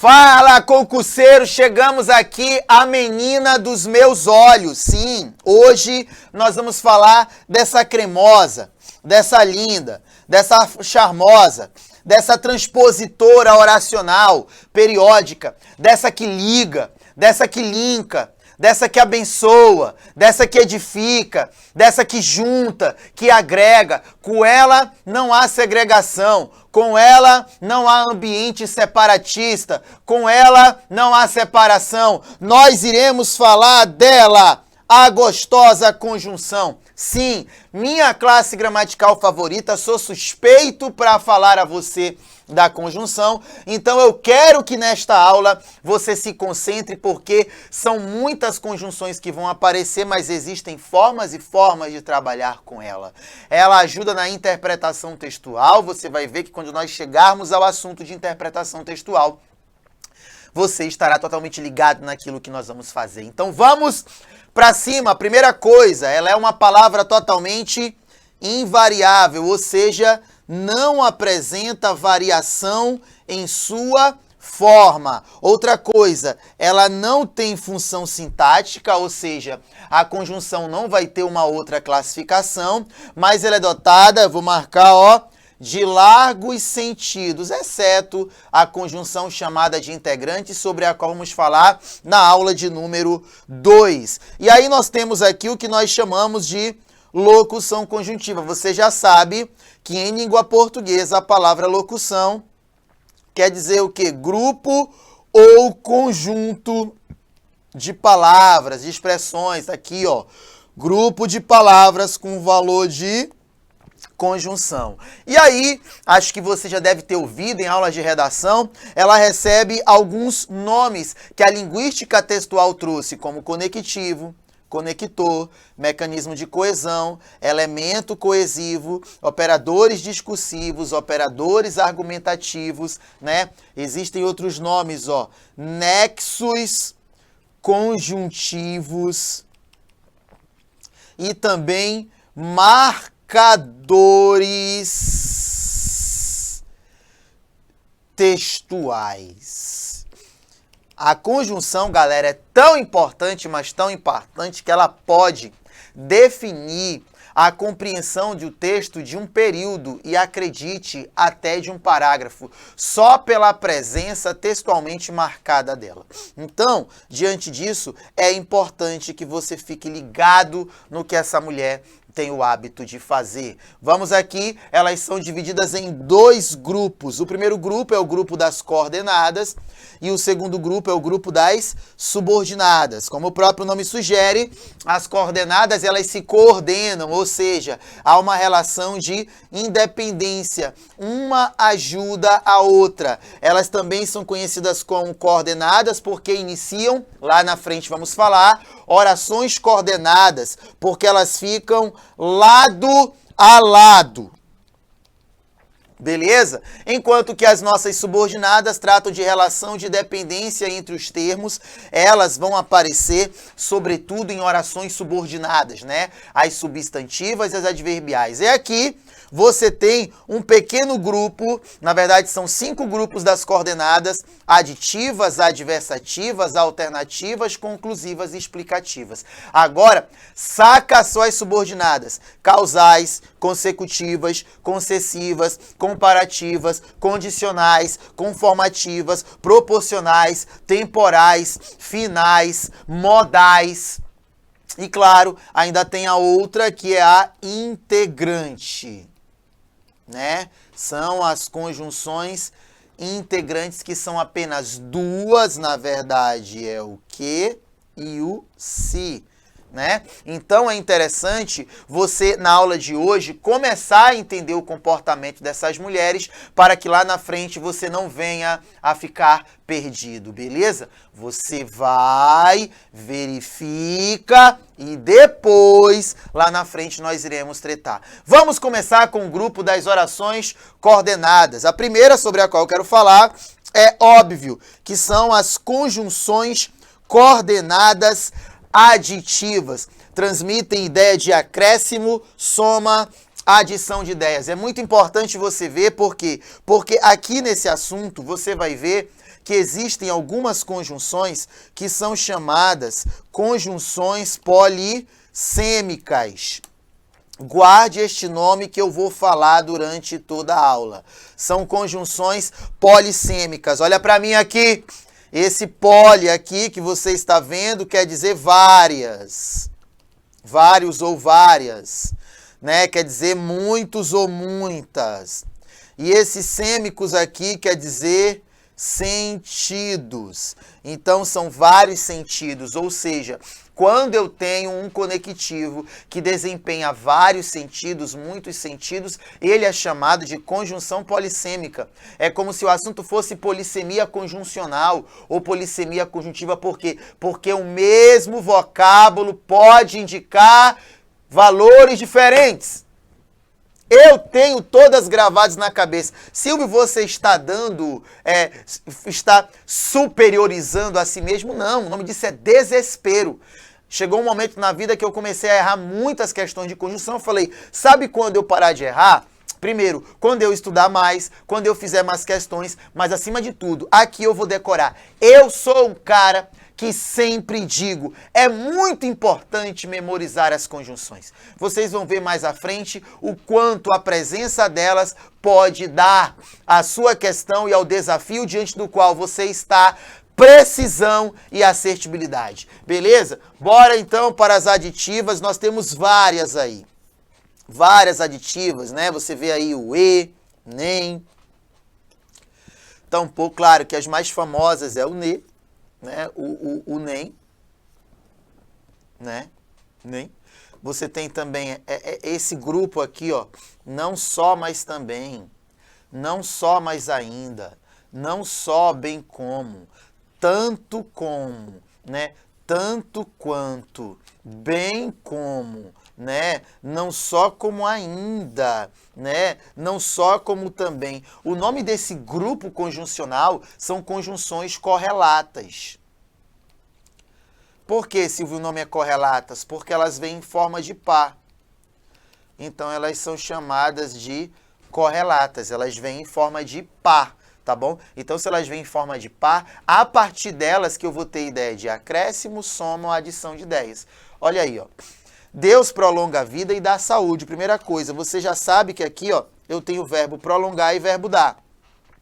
Fala, concurseiro! Chegamos aqui, a menina dos meus olhos. Sim, hoje nós vamos falar dessa cremosa, dessa linda, dessa charmosa, dessa transpositora oracional, periódica, dessa que liga, dessa que linka, dessa que abençoa, dessa que edifica, dessa que junta, que agrega. Com ela não há segregação, com ela não há ambiente separatista, com ela não há separação. Nós iremos falar dela, a gostosa conjunção. Sim, minha classe gramatical favorita, sou suspeito para falar a você da conjunção, então eu quero que nesta aula você se concentre, porque são muitas conjunções que vão aparecer, mas existem formas e formas de trabalhar com ela. Ela ajuda na interpretação textual. Você vai ver que quando nós chegarmos ao assunto de interpretação textual, você estará totalmente ligado naquilo que nós vamos fazer. Então vamos para cima. A primeira coisa, ela é uma palavra totalmente invariável, ou seja, não apresenta variação em sua forma. Outra coisa, ela não tem função sintática, ou seja, a conjunção não vai ter uma outra classificação, mas ela é dotada, vou marcar, ó, de largos sentidos, exceto a conjunção chamada de integrante, sobre a qual vamos falar na aula de número 2. E aí nós temos aqui o que nós chamamos de locução conjuntiva. Você já sabe que em língua portuguesa a palavra locução quer dizer o quê? Grupo ou conjunto de palavras, de expressões. Aqui, ó, grupo de palavras com valor de conjunção. E aí, acho que você já deve ter ouvido em aulas de redação, ela recebe alguns nomes que a linguística textual trouxe, como conectivo, conector, mecanismo de coesão, elemento coesivo, operadores discursivos, operadores argumentativos, né? Existem outros nomes, ó, nexos conjuntivos e também marcadores textuais. A conjunção, galera, é tão importante, mas tão importante, que ela pode definir a compreensão do texto de um período e, acredite, até de um parágrafo, só pela presença textualmente marcada dela. Então, diante disso, é importante que você fique ligado no que essa mulher tem o hábito de fazer. Vamos aqui, elas são divididas em dois grupos. O primeiro grupo é o grupo das coordenadas e o segundo grupo é o grupo das subordinadas. Como o próprio nome sugere, as coordenadas elas se coordenam, ou seja, há uma relação de independência. Uma ajuda a outra. Elas também são conhecidas como coordenadas porque iniciam, lá na frente vamos falar, orações coordenadas, porque elas ficam lado a lado. Beleza? Enquanto que as nossas subordinadas tratam de relação de dependência entre os termos, elas vão aparecer sobretudo em orações subordinadas, né? As substantivas e as adverbiais. E aqui você tem um pequeno grupo, na verdade são 5 grupos das coordenadas: aditivas, adversativas, alternativas, conclusivas e explicativas. Agora, saca só as subordinadas: causais, consecutivas, concessivas, comparativas, condicionais, conformativas, proporcionais, temporais, finais, modais. E claro, ainda tem a outra que é a integrante, né? São as conjunções integrantes, que são apenas duas, na verdade é o que e o se, né? Então é interessante você, na aula de hoje, começar a entender o comportamento dessas mulheres, para que lá na frente você não venha a ficar perdido, beleza? Você vai, verifica e depois, lá na frente, nós iremos tretar. Vamos começar com o grupo das orações coordenadas. A primeira sobre a qual eu quero falar é óbvio, que são as conjunções coordenadas aditivas. Transmitem ideia de acréscimo, soma, adição de ideias. É muito importante você ver porque aqui nesse assunto você vai ver que existem algumas conjunções que são chamadas conjunções polissêmicas. Guarde este nome que eu vou falar durante toda a aula. São conjunções polissêmicas. Olha para mim aqui. Esse poli aqui que você está vendo quer dizer várias. Vários ou várias, né? Quer dizer muitos ou muitas. E esses sêmicos aqui quer dizer sentidos. Então são vários sentidos, ou seja, quando eu tenho um conectivo que desempenha vários sentidos, muitos sentidos, ele é chamado de conjunção polissêmica. É como se o assunto fosse polissemia conjuncional ou polissemia conjuntiva. Por quê? Porque o mesmo vocábulo pode indicar valores diferentes. Eu tenho todas gravadas na cabeça. Silvio, você está está superiorizando a si mesmo? Não, o nome disso é desespero. Chegou um momento na vida que eu comecei a errar muitas questões de conjunção. Eu falei, sabe quando eu parar de errar? Primeiro, quando eu estudar mais, quando eu fizer mais questões, mas acima de tudo, aqui eu vou decorar. Eu sou um cara que sempre digo, é muito importante memorizar as conjunções. Vocês vão ver mais à frente o quanto a presença delas pode dar à sua questão e ao desafio diante do qual você está, precisão e assertibilidade. Beleza? Bora então para as aditivas, nós temos várias aí. Várias aditivas, né? Você vê aí o e, nem. Então, pô, claro que as mais famosas é o ne, né? O nem, né? Nem. Você tem também esse grupo aqui, ó. Não só, mas também. Não só, mas ainda. Não só, bem como. Tanto como, né? Tanto quanto, bem como, né? Não só como ainda, né? Não só como também. O nome desse grupo conjuncional são conjunções correlatas. Por que, Silvio, o nome é correlatas? Porque elas vêm em forma de par. Então elas são chamadas de correlatas, elas vêm em forma de par. Tá bom? Então, se elas vêm em forma de par, a partir delas que eu vou ter ideia de acréscimo, soma ou adição de ideias. Olha aí, ó. Deus prolonga a vida e dá saúde. Primeira coisa, você já sabe que aqui, ó, eu tenho o verbo prolongar e verbo dar.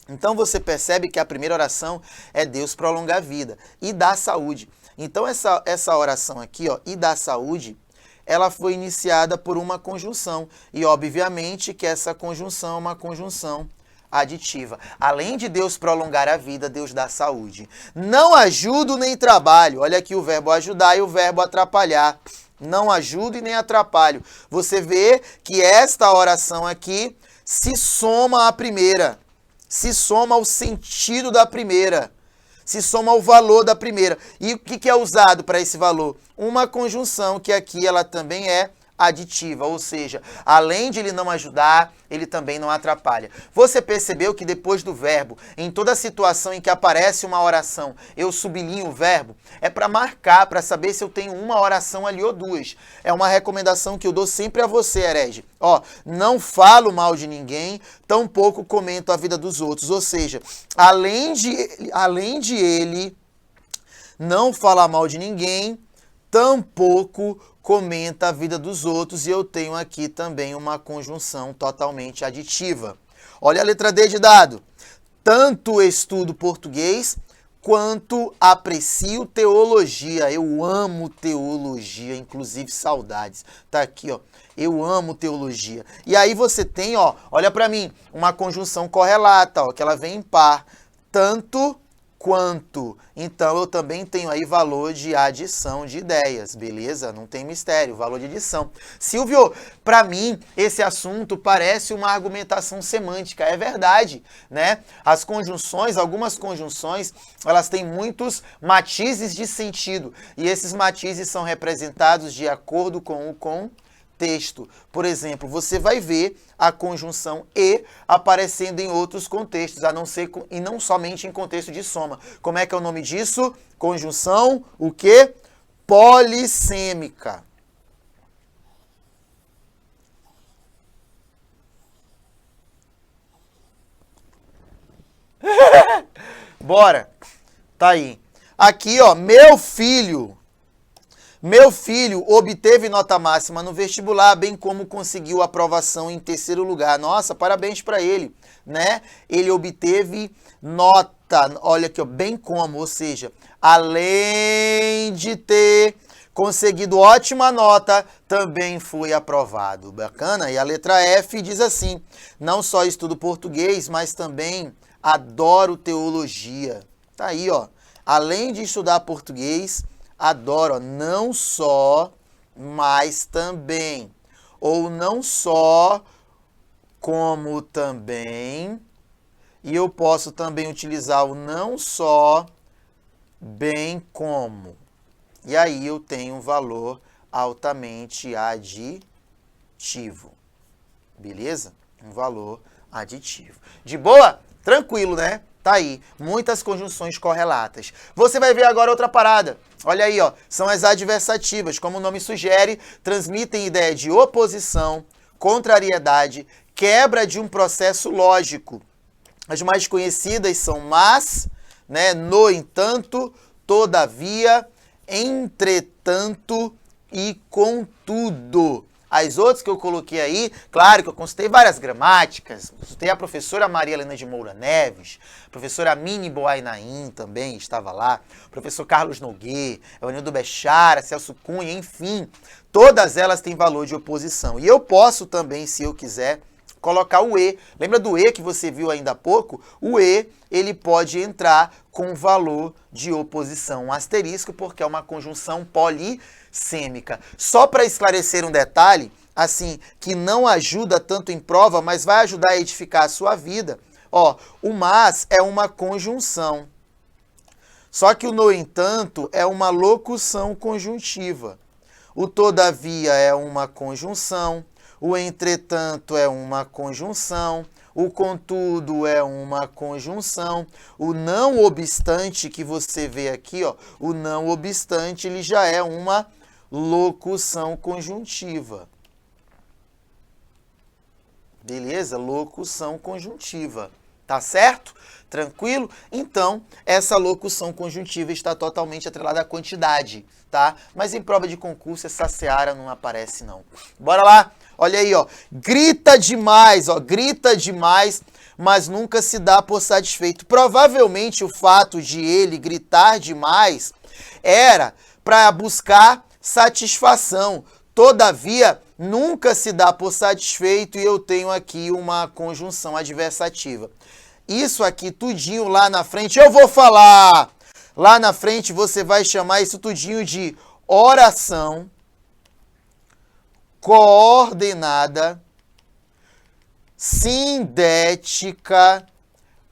Então, você percebe que a primeira oração é Deus prolonga a vida e dá saúde. Então, essa oração aqui, ó, e dá saúde, ela foi iniciada por uma conjunção. E, obviamente, que essa conjunção é uma conjunção aditiva. Além de Deus prolongar a vida, Deus dá saúde. Não ajudo nem trabalho. Olha aqui o verbo ajudar e o verbo atrapalhar. Não ajudo e nem atrapalho. Você vê que esta oração aqui se soma à primeira. Se soma ao sentido da primeira. Se soma ao valor da primeira. E o que é usado para esse valor? Uma conjunção que aqui ela também é aditiva, ou seja, além de ele não ajudar, ele também não atrapalha. Você percebeu que depois do verbo, em toda situação em que aparece uma oração, eu sublinho o verbo? É para marcar, para saber se eu tenho uma oração ali ou duas. É uma recomendação que eu dou sempre a você, herege. Ó, não falo mal de ninguém, tampouco comento a vida dos outros. Ou seja, além de ele não falar mal de ninguém, tampouco comenta a vida dos outros, e eu tenho aqui também uma conjunção totalmente aditiva. Olha a letra D de dado. Tanto estudo português quanto aprecio teologia. Eu amo teologia, inclusive saudades. Tá aqui, ó. Eu amo teologia. E aí você tem, ó, olha para mim, uma conjunção correlata, ó, que ela vem em par. Tanto quanto. Então, eu também tenho aí valor de adição de ideias, beleza? Não tem mistério, valor de adição. Silvio, para mim, esse assunto parece uma argumentação semântica. É verdade, né? As conjunções, algumas conjunções, elas têm muitos matizes de sentido. E esses matizes são representados de acordo com o contexto. Por exemplo, você vai ver a conjunção e aparecendo em outros contextos, a não ser e não somente em contexto de soma. Como é que é o nome disso? Conjunção, o quê? Polissêmica. Bora! Tá aí. Aqui, ó, meu filho obteve nota máxima no vestibular, bem como conseguiu aprovação em terceiro lugar. Nossa, parabéns para ele, né? Ele obteve nota, olha aqui, ó, bem como, ou seja, além de ter conseguido ótima nota, também foi aprovado. Bacana? E a letra F diz assim: não só estudo português, mas também adoro teologia. Tá aí, ó. Além de estudar português, adoro, ó, não só, mas também. Ou não só, como também. E eu posso também utilizar o não só, bem como. E aí eu tenho um valor altamente aditivo. Beleza? Um valor aditivo. De boa? Tranquilo, né? Tá aí, muitas conjunções correlatas. Você vai ver agora outra parada. Olha aí, ó, são as adversativas. Como o nome sugere, transmitem ideia de oposição, contrariedade, quebra de um processo lógico. As mais conhecidas são mas, né, no entanto, todavia, entretanto e contudo. As outras que eu coloquei aí, claro que eu consultei várias gramáticas, consultei a professora Maria Helena de Moura Neves, a professora Mini Boainaim também estava lá, o professor Carlos Nogueira, Evanildo Bechara, Celso Cunha, enfim, todas elas têm valor de oposição. E eu posso também, se eu quiser, colocar o E. Lembra do E que você viu ainda há pouco? O E, ele pode entrar com valor de oposição, um asterisco, porque é uma conjunção polissêmica. Só para esclarecer um detalhe, assim, que não ajuda tanto em prova, mas vai ajudar a edificar a sua vida. Ó, o mas é uma conjunção. Só que o no entanto é uma locução conjuntiva. O todavia é uma conjunção. O entretanto é uma conjunção, o contudo é uma conjunção, o não obstante que você vê aqui, ó, o não obstante, ele já é uma locução conjuntiva. Beleza? Locução conjuntiva. Tá certo? Tranquilo? Então, essa locução conjuntiva está totalmente atrelada à quantidade, tá? Mas em prova de concurso essa seara não aparece, não. Bora lá? Olha aí, ó. Grita demais, mas nunca se dá por satisfeito. Provavelmente o fato de ele gritar demais era para buscar satisfação. Todavia, nunca se dá por satisfeito e eu tenho aqui uma conjunção adversativa. Isso aqui tudinho lá na frente, eu vou falar. Lá na frente você vai chamar isso tudinho de oração coordenada sindética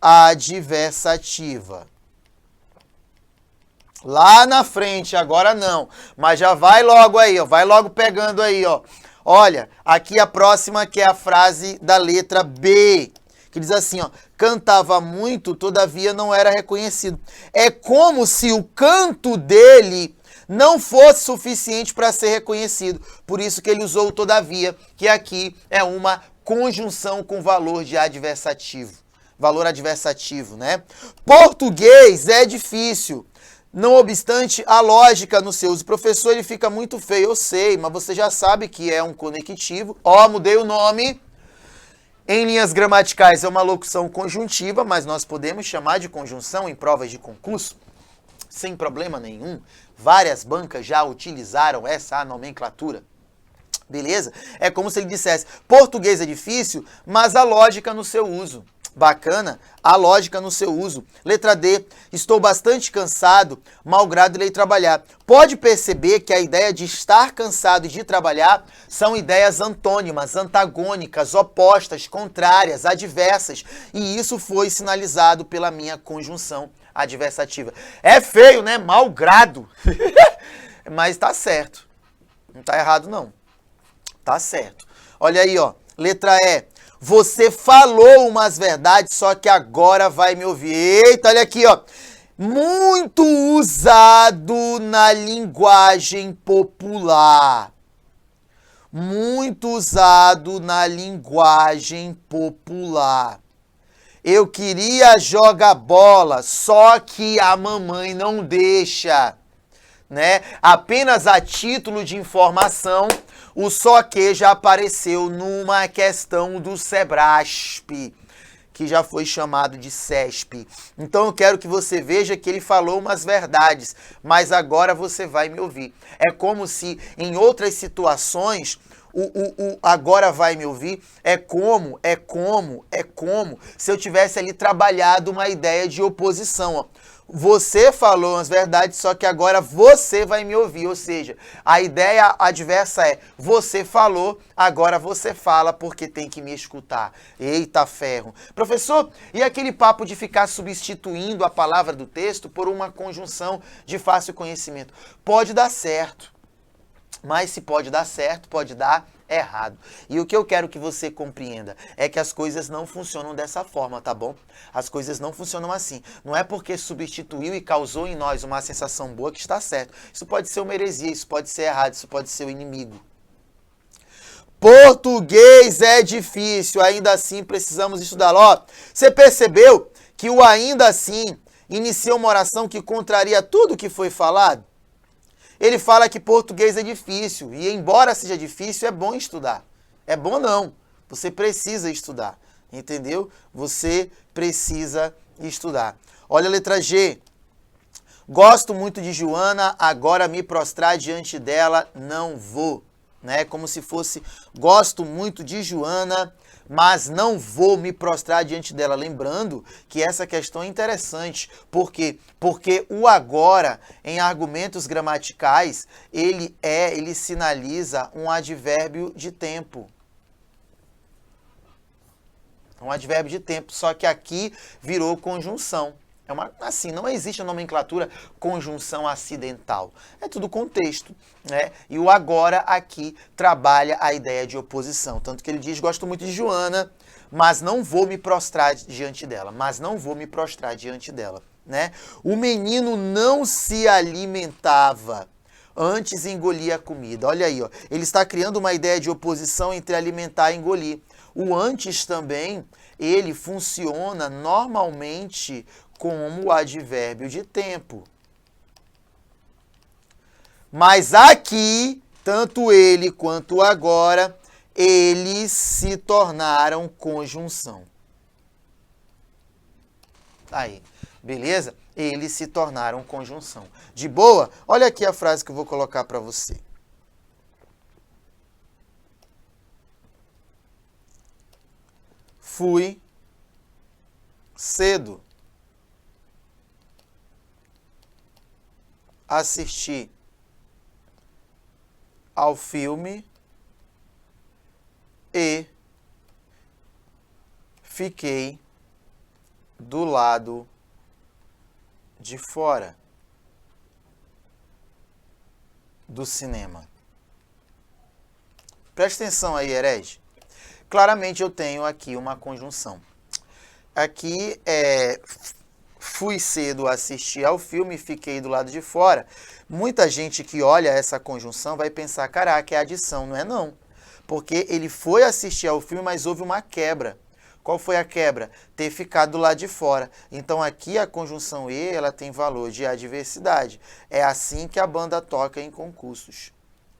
adversativa. Lá na frente, agora não, mas já vai logo aí, ó, vai logo pegando aí, ó. Olha, aqui a próxima que é a frase da letra B, que diz assim, ó, cantava muito, todavia não era reconhecido. É como se o canto dele não fosse suficiente para ser reconhecido. Por isso que ele usou o todavia, que aqui é uma conjunção com valor de adversativo. Valor adversativo, né? Português é difícil. Não obstante, a lógica no seu uso. Professor, ele fica muito feio, eu sei, mas você já sabe que é um conectivo. Ó, mudei o nome. Em linhas gramaticais é uma locução conjuntiva, mas nós podemos chamar de conjunção em provas de concurso sem problema nenhum. Várias bancas já utilizaram essa nomenclatura. Beleza? É como se ele dissesse, português é difícil, mas a lógica no seu uso. Bacana? A lógica no seu uso. Letra D, estou bastante cansado, malgrado irei trabalhar. Pode perceber que a ideia de estar cansado e de trabalhar são ideias antônimas, antagônicas, opostas, contrárias, adversas. E isso foi sinalizado pela minha conjunção adversativa. É feio, né? Malgrado. Mas tá certo. Não tá errado, não. Tá certo. Olha aí, ó. Letra E. Você falou umas verdades, só que agora vai me ouvir. Eita, olha aqui, ó. Muito usado na linguagem popular. Muito usado na linguagem popular. Eu queria jogar bola, só que a mamãe não deixa, né? Apenas a título de informação, o só que já apareceu numa questão do Sebrasp, que já foi chamado de CESP. Então eu quero que você veja que ele falou umas verdades, mas agora você vai me ouvir. É como se em outras situações o agora vai me ouvir é como se eu tivesse ali trabalhado uma ideia de oposição, ó. Você falou as verdades, só que agora você vai me ouvir, ou seja, a ideia adversa é você falou, agora você fala porque tem que me escutar. Eita ferro. Professor, e aquele papo de ficar substituindo a palavra do texto por uma conjunção de fácil conhecimento? Pode dar certo. Mas se pode dar certo, pode dar errado. E o que eu quero que você compreenda é que as coisas não funcionam dessa forma, tá bom? As coisas não funcionam assim. Não é porque substituiu e causou em nós uma sensação boa que está certo. Isso pode ser uma heresia, isso pode ser errado, isso pode ser o inimigo. Português é difícil, ainda assim precisamos estudar. Ó, você percebeu que o ainda assim inicia uma oração que contraria tudo que foi falado? Ele fala que português é difícil, e embora seja difícil, é bom estudar. É bom não, você precisa estudar, entendeu? Você precisa estudar. Olha a letra G. Gosto muito de Joana, agora me prostrar diante dela, não vou. Né? Como se fosse, gosto muito de Joana, mas não vou me prostrar diante dela. Lembrando que essa questão é interessante. Por quê? Porque o agora, em argumentos gramaticais, ele sinaliza um advérbio de tempo. Um advérbio de tempo, só que aqui virou conjunção. Assim, não existe a nomenclatura conjunção acidental. É tudo contexto, né? E o agora aqui trabalha a ideia de oposição. Tanto que ele diz, gosto muito de Joana, mas não vou me prostrar diante dela. Mas não vou me prostrar diante dela, né? O menino não se alimentava, antes engolia a comida. Olha aí, ó. Ele está criando uma ideia de oposição entre alimentar e engolir. O antes também, ele funciona normalmente como o advérbio de tempo. Mas aqui, tanto ele quanto o agora, eles se tornaram conjunção. Aí, beleza? Eles se tornaram conjunção. De boa? Olha aqui a frase que eu vou colocar para você. Fui cedo assistir ao filme e fiquei do lado de fora do cinema. Presta atenção aí, herege. Claramente eu tenho aqui uma conjunção. Aqui fui cedo assistir ao filme e fiquei do lado de fora. Muita gente que olha essa conjunção vai pensar, caraca, é adição. Não é não. Porque ele foi assistir ao filme, mas houve uma quebra. Qual foi a quebra? Ter ficado do lado de fora. Então aqui a conjunção E, ela tem valor de adversidade. É assim que a banda toca em concursos.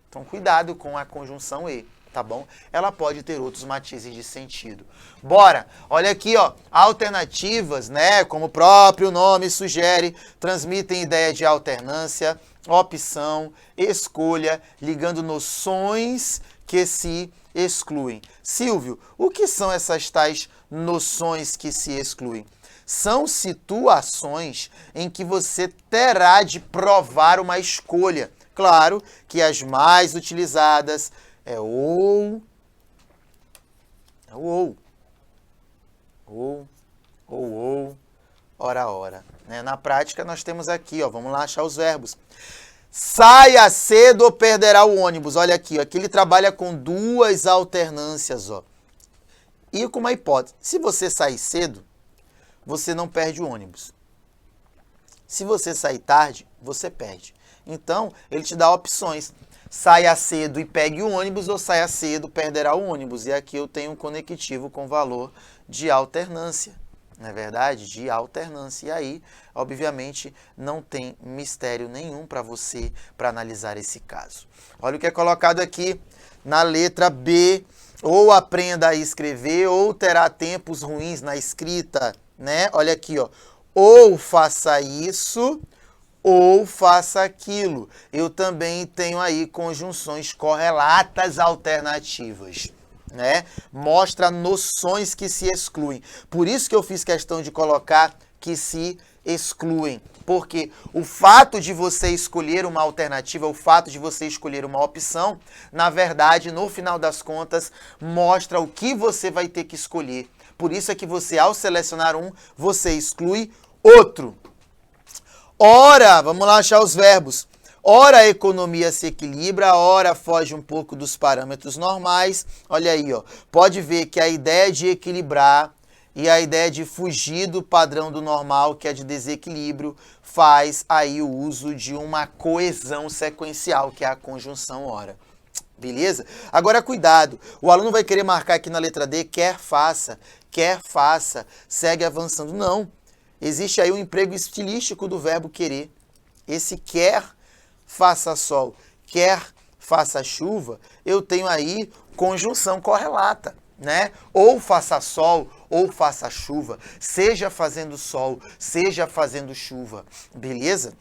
Então cuidado com a conjunção E. Tá bom? Ela pode ter outros matizes de sentido. Bora! Olha aqui, ó, alternativas, né, como o próprio nome sugere, transmitem ideia de alternância, opção, escolha, ligando noções que se excluem. Silvio, o que são essas tais noções que se excluem? São situações em que você terá de provar uma escolha. Claro que as mais utilizadas é ou, ora. Né? Na prática, nós temos aqui, ó, vamos lá achar os verbos. Saia cedo ou perderá o ônibus. Olha aqui, ó, aqui ele trabalha com duas alternâncias, ó. E com uma hipótese. Se você sair cedo, você não perde o ônibus. Se você sair tarde, você perde. Então, ele te dá opções. Saia cedo e pegue o ônibus ou saia cedo, perderá o ônibus. E aqui eu tenho um conectivo com valor de alternância, não é verdade? De alternância. E aí, obviamente, não tem mistério nenhum para você para analisar esse caso. Olha o que é colocado aqui na letra B. Ou aprenda a escrever, ou terá tempos ruins na escrita, né? Olha aqui, ó. Ou faça isso, ou faça aquilo. Eu também tenho aí conjunções correlatas alternativas, né? Mostra noções que se excluem. Por isso que eu fiz questão de colocar que se excluem. Porque o fato de você escolher uma alternativa, o fato de você escolher uma opção, na verdade, no final das contas, mostra o que você vai ter que escolher. Por isso é que você, ao selecionar um, você exclui outro. Ora, vamos lá achar os verbos. Ora a economia se equilibra, ora foge um pouco dos parâmetros normais. Olha aí, ó. Pode ver que a ideia de equilibrar e a ideia de fugir do padrão do normal, que é de desequilíbrio, faz aí o uso de uma coesão sequencial, que é a conjunção ora. Beleza? Agora, cuidado. O aluno vai querer marcar aqui na letra D, quer faça, segue avançando. Não. Existe aí um emprego estilístico do verbo querer. Esse quer, faça sol, quer, faça chuva, eu tenho aí conjunção correlata, né? Ou faça sol, ou faça chuva, seja fazendo sol, seja fazendo chuva, beleza?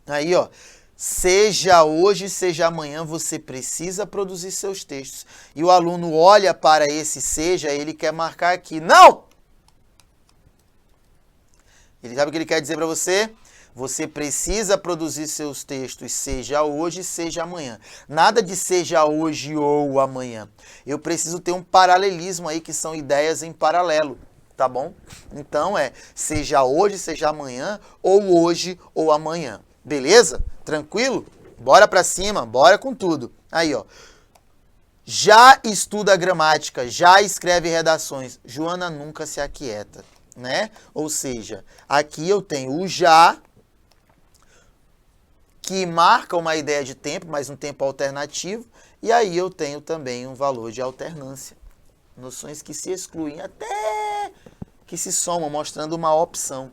Aí, ó, seja hoje, seja amanhã, você precisa produzir seus textos. E o aluno olha para esse seja, ele quer marcar aqui, não! Ele sabe o que ele quer dizer para você? Você precisa produzir seus textos, seja hoje, seja amanhã. Nada de seja hoje ou amanhã. Eu preciso ter um paralelismo aí, que são ideias em paralelo, tá bom? Então seja hoje, seja amanhã, ou hoje ou amanhã. Beleza? Tranquilo? Bora pra cima, bora com tudo. Aí, ó. Já estuda gramática, já escreve redações. Joana nunca se aquieta, né? Ou seja, aqui eu tenho o já, que marca uma ideia de tempo, mas um tempo alternativo, e aí eu tenho também um valor de alternância. Noções que se excluem até que se somam, mostrando uma opção.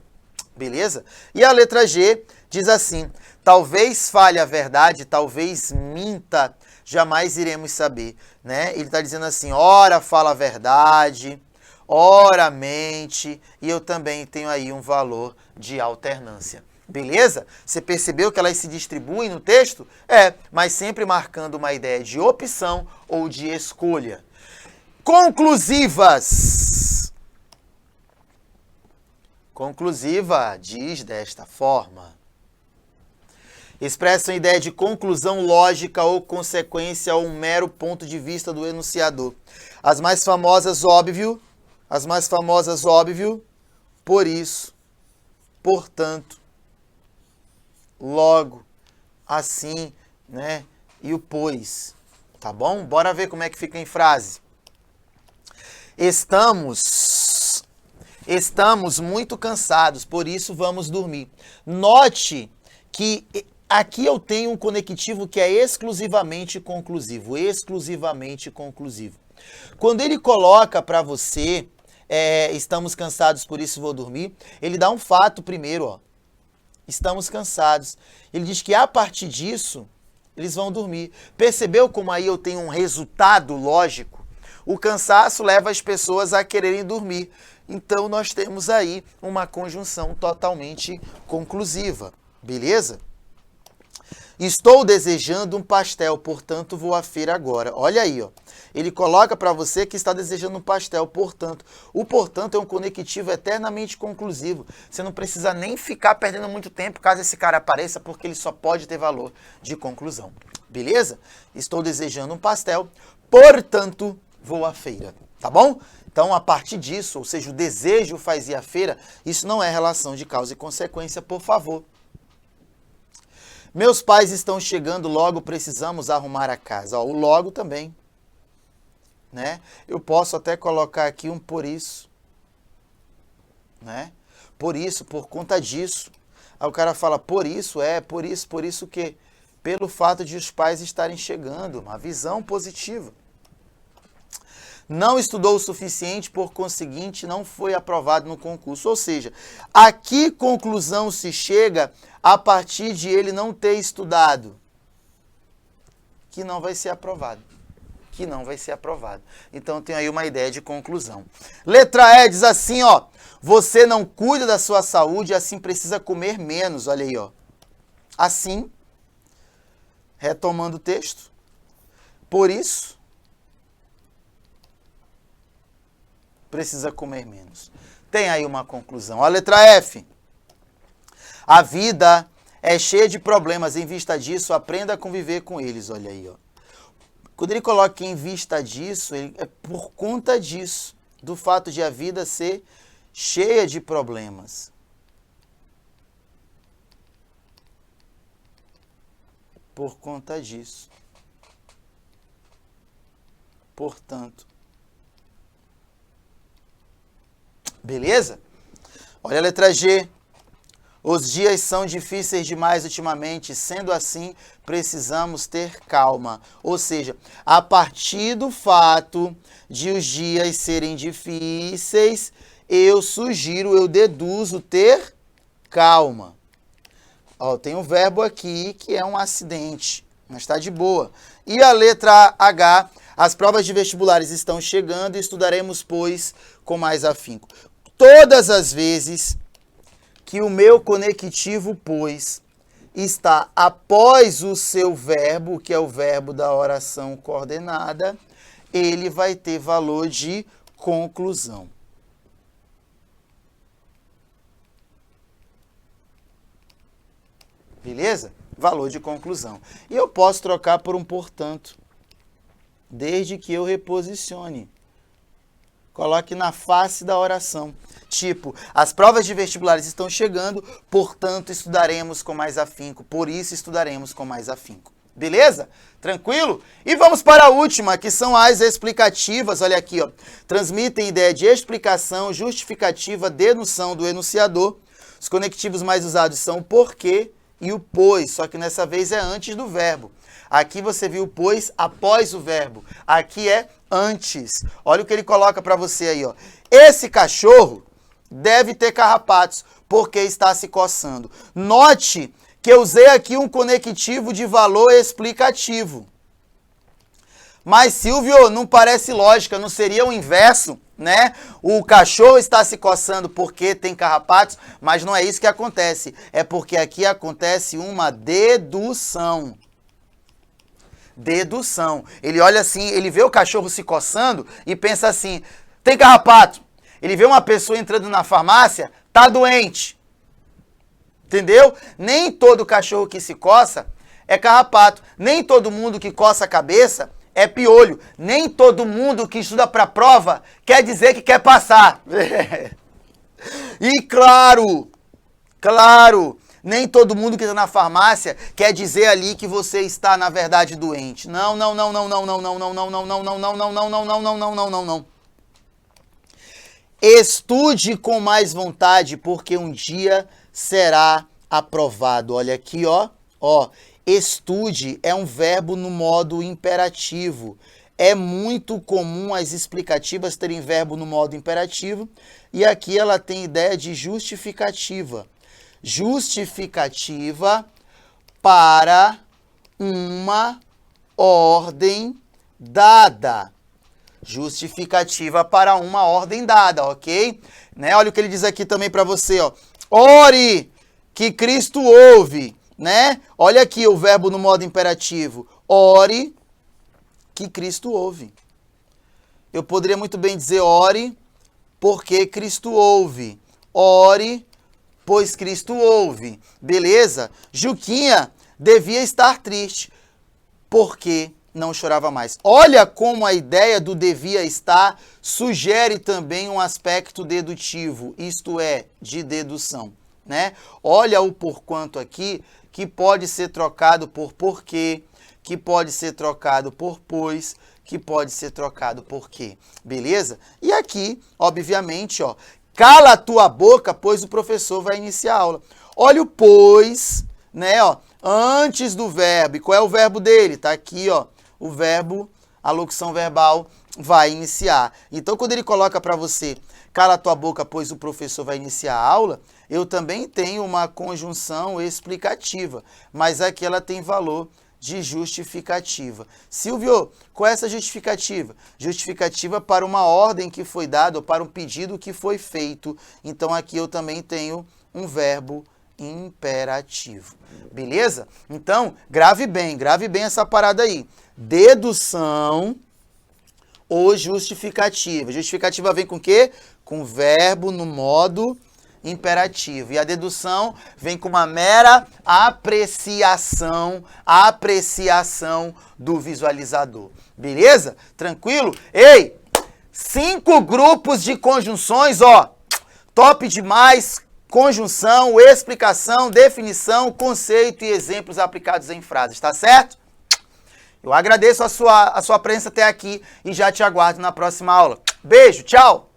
Beleza? E a letra G diz assim, talvez fale a verdade, talvez minta, jamais iremos saber, né? Ele está dizendo assim, ora fala a verdade, ora mente, e eu também tenho aí um valor de alternância. Beleza? Você percebeu que elas se distribuem no texto? Mas sempre marcando uma ideia de opção ou de escolha. Conclusivas. Conclusiva diz desta forma. Expressam ideia de conclusão lógica ou consequência ou um mero ponto de vista do enunciador. As mais famosas, óbvio. Por isso, portanto, logo, assim, né? E o pois, tá bom? Bora ver como é que fica em frase. Estamos muito cansados, por isso vamos dormir. Note que aqui eu tenho um conectivo que é exclusivamente conclusivo. Quando ele coloca para você, estamos cansados, por isso vou dormir, ele dá um fato primeiro, ó. Estamos cansados. Ele diz que a partir disso, eles vão dormir. Percebeu como aí eu tenho um resultado lógico? O cansaço leva as pessoas a quererem dormir. Então, nós temos aí uma conjunção totalmente conclusiva. Beleza? Estou desejando um pastel, portanto, vou à feira agora. Olha aí, ó. Ele coloca para você que está desejando um pastel, portanto. O portanto é um conectivo eternamente conclusivo. Você não precisa nem ficar perdendo muito tempo caso esse cara apareça, porque ele só pode ter valor de conclusão. Beleza? Estou desejando um pastel, portanto, vou à feira. Tá bom? Então, a partir disso, ou seja, o desejo faz ir à feira, isso não é relação de causa e consequência, por favor. Meus pais estão chegando, logo precisamos arrumar a casa. Ó, o logo também, né? Eu posso até colocar aqui um por isso, né? Por isso, por conta disso. Aí o cara fala, por isso o quê? Pelo fato de os pais estarem chegando, uma visão positiva. não estudou o suficiente, por conseguinte, não foi aprovado no concurso. Ou seja, a que conclusão se chega a partir de ele não ter estudado? Que não vai ser aprovado. Que não vai ser aprovado. Então tem aí uma ideia de conclusão. Letra E diz assim, ó, você não cuida da sua saúde, assim precisa comer menos. Olha aí, ó. Assim, retomando o texto, por isso, precisa comer menos. Tem aí uma conclusão. A letra F. A vida é cheia de problemas. Em vista disso, aprenda a conviver com eles. Olha aí, ó. Quando ele coloca em vista disso, é por conta disso, do fato de a vida ser cheia de problemas. Por conta disso. Portanto. Beleza? Olha a letra G. Os dias são difíceis demais ultimamente, sendo assim, precisamos ter calma. Ou seja, a partir do fato de os dias serem difíceis, eu sugiro, eu deduzo ter calma. Ó, tem um verbo aqui que é um acidente, mas está de boa. E a letra H, as provas de vestibulares estão chegando e estudaremos, pois, com mais afinco. Todas as vezes que o meu conectivo, pois, está após o seu verbo, que é o verbo da oração coordenada, ele vai ter valor de conclusão. Beleza? Valor de conclusão. E eu posso trocar por um portanto, desde que eu reposicione. Coloque na face da oração. Tipo, as provas de vestibulares estão chegando, portanto estudaremos com mais afinco. Por isso estudaremos com mais afinco. Beleza? Tranquilo? E vamos para a última, que são as explicativas. Olha aqui, ó. Transmitem ideia de explicação, justificativa, dedução do enunciador. Os conectivos mais usados são o porquê e o pois, só que nessa vez é antes do verbo. Aqui você viu o pois após o verbo. Aqui é antes. Olha o que ele coloca para você aí, ó. Esse cachorro deve ter carrapatos, porque está se coçando. Note que eu usei aqui um conectivo de valor explicativo. Mas, Silvio, não parece lógica, não seria o inverso, né? O cachorro está se coçando porque tem carrapatos, mas não é isso que acontece. É porque aqui acontece uma dedução. Dedução. Ele olha assim, ele vê o cachorro se coçando e pensa assim, tem carrapato. Ele vê uma pessoa entrando na farmácia, tá doente. Entendeu? Nem todo cachorro que se coça é carrapato. Nem todo mundo que coça a cabeça é piolho. Nem todo mundo que estuda para prova quer dizer que quer passar. E claro, nem todo mundo que está na farmácia quer dizer ali que você está, na verdade, doente. Não. Estude com mais vontade, porque um dia será aprovado. Olha aqui, ó. Estude é um verbo no modo imperativo. É muito comum as explicativas terem verbo no modo imperativo. E aqui ela tem ideia de justificativa. Justificativa para uma ordem dada. Justificativa para uma ordem dada, ok? Né? Olha o que ele diz aqui também para você, ó. Ore que Cristo ouve, né? Olha aqui o verbo no modo imperativo. Ore que Cristo ouve. Eu poderia muito bem dizer ore porque Cristo ouve. Ore pois Cristo ouve. Beleza? Juquinha devia estar triste porque não chorava mais. Olha como a ideia do devia estar sugere também um aspecto dedutivo, isto é, de dedução, né? Olha o porquanto aqui, que pode ser trocado por porquê, que pode ser trocado por pois, que pode ser trocado por quê. Beleza? E aqui, obviamente, ó, cala a tua boca, pois o professor vai iniciar a aula. Olha o pois, né, ó, antes do verbo. E qual é o verbo dele? Tá aqui, ó, o verbo, a locução verbal vai iniciar. Então, quando ele coloca para você, cala tua boca, pois o professor vai iniciar a aula, eu também tenho uma conjunção explicativa, mas aqui ela tem valor de justificativa. Silvio, qual é essa justificativa? Justificativa para uma ordem que foi dada ou para um pedido que foi feito. Então, aqui eu também tenho um verbo imperativo. Beleza? Então, grave bem essa parada aí. Dedução ou justificativa. Justificativa vem com o quê? Com verbo no modo imperativo. E a dedução vem com uma mera apreciação do visualizador. Beleza? Tranquilo? Ei, 5 grupos de conjunções, ó. Top demais. Conjunção, explicação, definição, conceito e exemplos aplicados em frases, tá certo? Eu agradeço a sua presença até aqui e já te aguardo na próxima aula. Beijo, tchau!